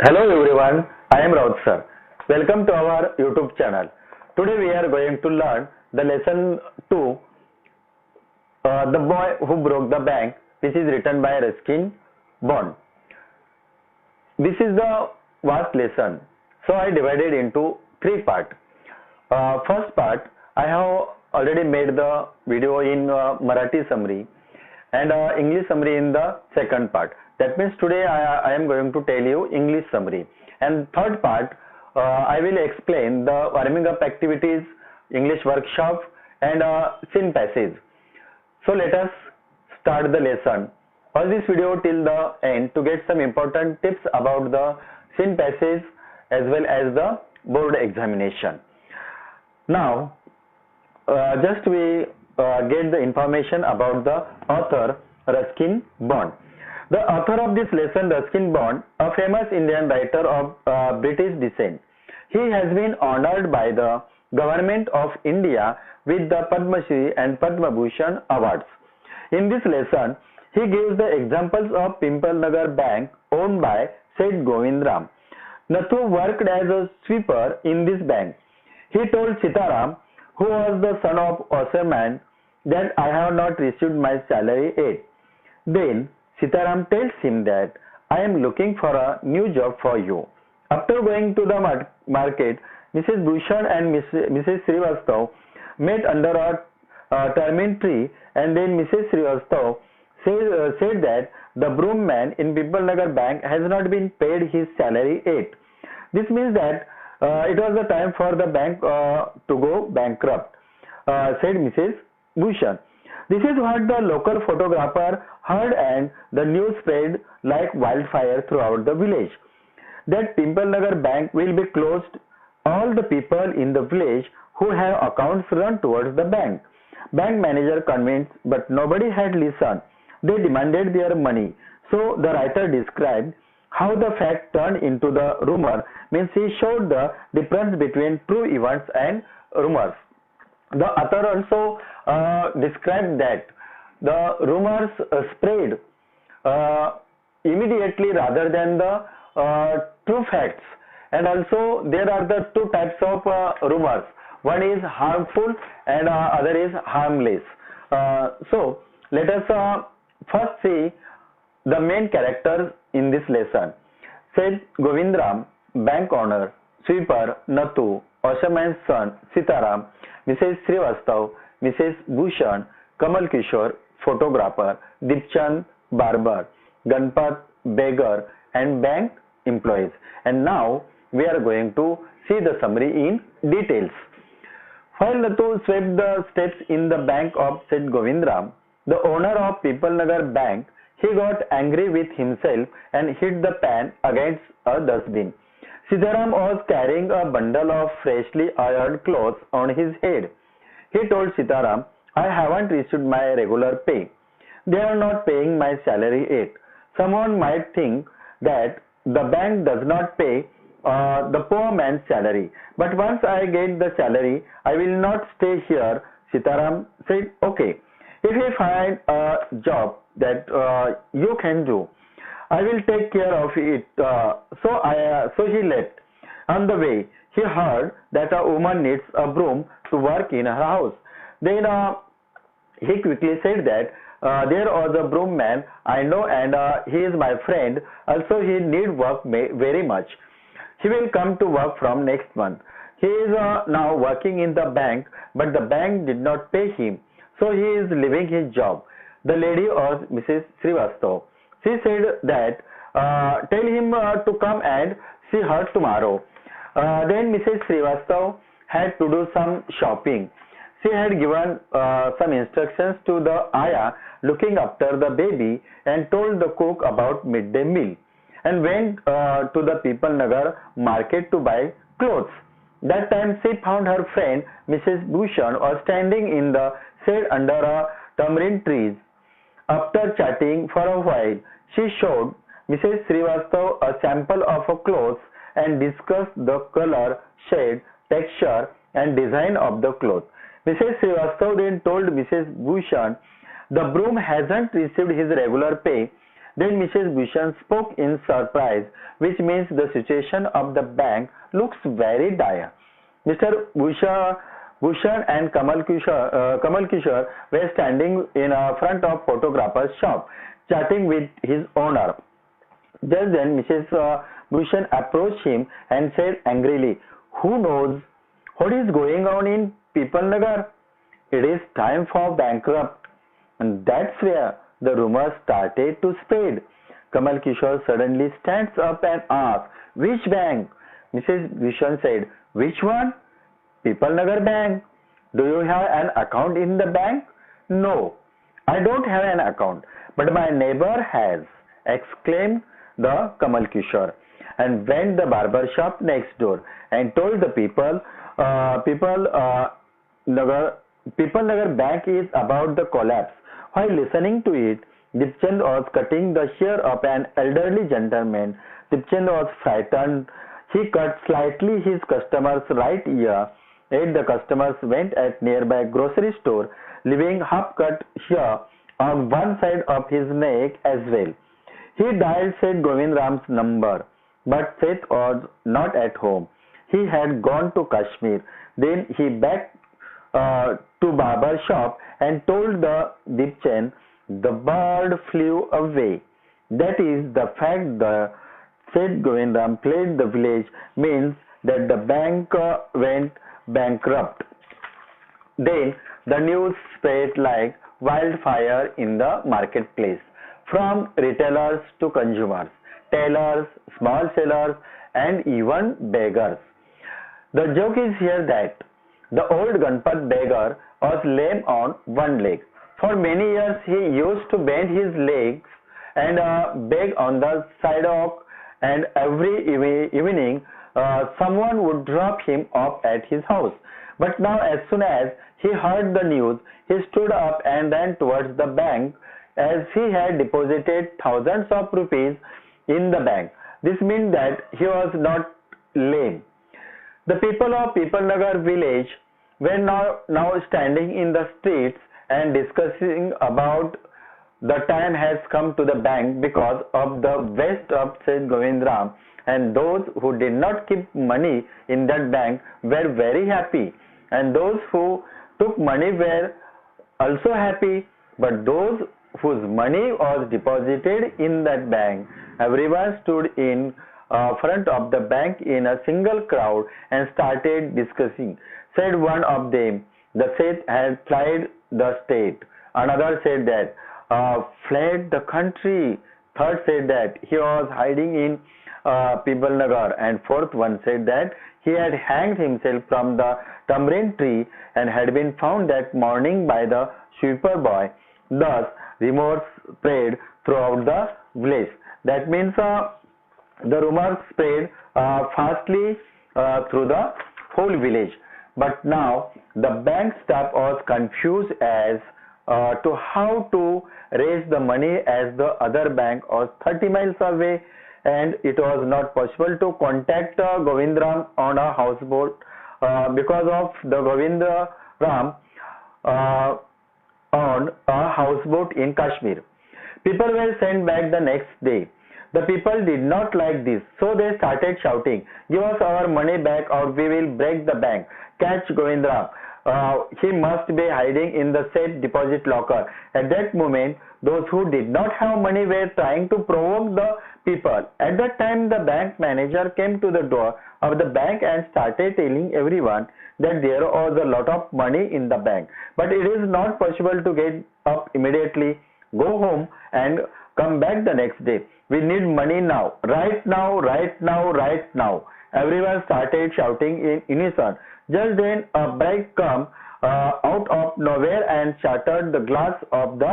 Hello everyone, I am Raut Sir. Welcome to our YouTube channel. Today we are going to learn the lesson 2, The Boy Who Broke the Bank, which is written by Ruskin Bond. This is the vast lesson, so I divided into 3 parts. First part, I have already made the video in Marathi summary and English summary in the second part. That means today I am going to tell you English summary. And third part, I will explain the warming up activities, English workshop and scene passage. So let us start the lesson. Watch this video till the end to get some important tips about the scene passage as well as the board examination. Now, just we get the information about the author Ruskin Bond. The author of this lesson, Ruskin Bond, a famous Indian writer of British descent. He has been honored by the Government of India with the Padma Shri and Padma Bhushan awards. In this lesson, he gives the examples of Pimple Nagar Bank owned by Seth Govindram. Nathu worked as a sweeper in this bank. He told Sitaram, who was the son of Osman, that I have not received my salary yet. Then Sitaram tells him that I am looking for a new job for you. After going to the market, Mrs. Bhushan and Mrs. Srivastav met under a tamarind tree, and then Mrs. Srivastav said that the broom man in Pimple Nagar Bank has not been paid his salary yet. This means that it was the time for the bank to go bankrupt, said Mrs. Bhushan. This is what the local photographer heard, and the news spread like wildfire throughout the village. That Pimple Nagar Bank will be closed. All the people in the village who have accounts run towards the bank. Bank manager convinced, but nobody had listened. They demanded their money. So the writer described how the fact turned into the rumor, means he showed the difference between true events and rumors. The author also described that the rumors spread immediately rather than the true facts. And also there are the two types of rumors. One is harmful and other is harmless. So let us first see the main characters in this lesson. Seth Govindram, bank owner, sweeper Nathu, Osman's son Sitaram, Mrs. Srivastav, Mrs. Bhushan, Kamal Kishore, photographer, Dipchand, barber, Ganpat, beggar, and bank employees. And now we are going to see the summary in details. While Nathu swept the steps in the bank of Seth Govindram, the owner of Pimple Nagar Bank, he got angry with himself and hit the pan against a dustbin. Sitaram was carrying a bundle of freshly ironed clothes on his head. He told Sitaram, I haven't received my regular pay. They are not paying my salary yet. Someone might think that the bank does not pay the poor man's salary. But once I get the salary, I will not stay here. Sitaram said, okay. If you find a job that you can do, I will take care of it. So he left. On the way, he heard that a woman needs a broom to work in her house. Then he quickly said that there was a broom man I know, and he is my friend. Also, he needs work very much. He will come to work from next month. He is now working in the bank, but the bank did not pay him. So he is leaving his job. The lady was Mrs. Srivastav. She said that tell him to come and see her tomorrow. Then Mrs. Srivastav had to do some shopping. She had given some instructions to the ayah looking after the baby and told the cook about midday meal, and went to the Pimple Nagar market to buy clothes. That time she found her friend Mrs. Bhushan was standing in the shade under a tamarind tree. After chatting for a while, she showed Mrs. Srivastav a sample of her clothes and discussed the color, shade, texture and design of the cloth. Mrs. Srivastav then told Mrs. Bhushan, the broom hasn't received his regular pay. Then Mrs. Bhushan spoke in surprise, which means the situation of the bank looks very dire. Mr. Bhushan and Kamal Kishore were standing in front of photographer's shop, chatting with his owner. Just then Mrs. Bhushan approached him and said angrily, "Who knows what is going on in People Nagar? It is time for bankrupt." And that's where the rumors started to spread. Kamal Kishore suddenly stands up and asks, "Which bank?" Mrs. Bhushan said, "Which one?" "People Nagar Bank." "Do you have an account in the bank?" "No, I don't have an account, but my neighbor has," exclaimed the Kamal Kishore, and went the barber shop next door and told the People Nagar Bank is about the collapse. While listening to it, Dipchand was cutting the hair of an elderly gentleman. Dipchand was frightened. He cut slightly his customer's right ear. Yet the customers went at nearby grocery store, leaving half-cut hair on one side of his neck as well. He dialed Seth Govindram's number, but Seth was not at home. He had gone to Kashmir. Then he back to barber shop and told the Dipchand the bird flew away. That is the fact that Seth Govindram fled the village means that the bank went bankrupt. Then the news spread like wildfire in the marketplace, from retailers to consumers, tailors, small sellers, and even beggars. The joke is here that the old Ganpat beggar was lame on one leg. For many years he used to bend his legs and beg on the sidewalk, and every evening someone would drop him off at his house. But now, as soon as he heard the news, he stood up and ran towards the bank, as he had deposited thousands of rupees in the bank. This meant that he was not lame. The people of People Nagar village were now standing in the streets and discussing about the time has come to the bank because of the waste of Seth Govindram, and those who did not keep money in that bank were very happy, and those who took money were also happy, but those whose money was deposited in that bank, everyone stood in front of the bank in a single crowd and started discussing. Said one of them, the Seth had fled the state. Another said that fled the country. Third said that he was hiding in People Nagar, and fourth one said that he had hanged himself from the tamarind tree and had been found that morning by the sweeper boy. Thus, rumors spread throughout the village. That means the rumors spread fastly through the whole village. But now the bank staff was confused as to how to raise the money, as the other bank was 30 miles away, and it was not possible to contact Govindram on a houseboat because of the Govindram on a houseboat in Kashmir. People were sent back the next day. The people did not like this, so they started shouting, "Give us our money back or we will break the bank. Catch Govindram. He must be hiding in the safe deposit locker." At that moment, those who did not have money were trying to provoke the people. At that time, the bank manager came to the door of the bank and started telling everyone that there was a lot of money in the bank, but it is not possible to get up immediately. Go home and come back the next day. We need money now, right now, right now, right now. Everyone started shouting in unison. Just then a bike came out of nowhere and shattered the glass of the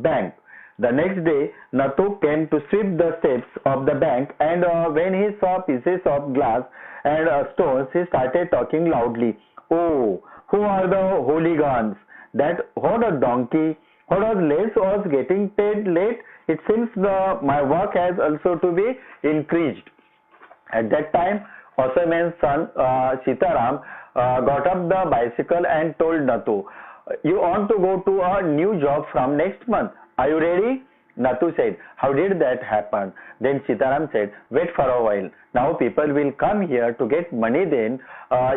bank. The next day, Nathu came to sweep the steps of the bank, and when he saw pieces of glass and stones, he started talking loudly. "Oh, who are the hooligans? What a donkey! What was late was getting paid late. It seems my work has also to be increased." At that time, Osaman's son Sitaram got up the bicycle and told Nathu, "You want to go to a new job from next month. Are you ready?" Natu said, "How did that happen?" Then Sitaram said, "Wait for a while. Now people will come here to get money, then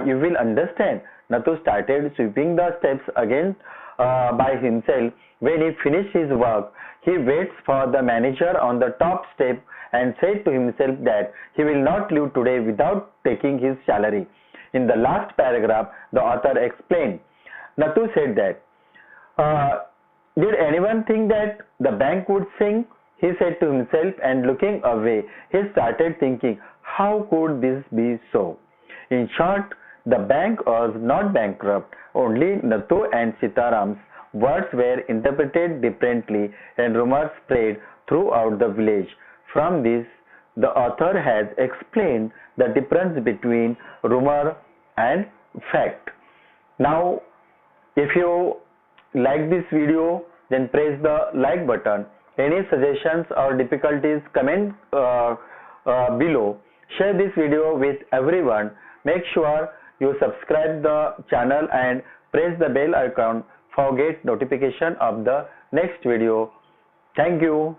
you will understand." Natu started sweeping the steps again by himself. When he finished his work, he waits for the manager on the top step and said to himself that he will not leave today without taking his salary. In the last paragraph, the author explained. Natu said that, did anyone think that the bank would sing? He said to himself, and looking away, he started thinking, how could this be so? In short, the bank was not bankrupt, only Natu and Sitaram's words were interpreted differently and rumors spread throughout the village. From this, the author has explained the difference between rumor and fact. Now, if you like this video, then press the like button. Any suggestions or difficulties, comment below. Share this video with everyone. Make sure you subscribe the channel and press the bell icon for get notification of the next video. Thank you.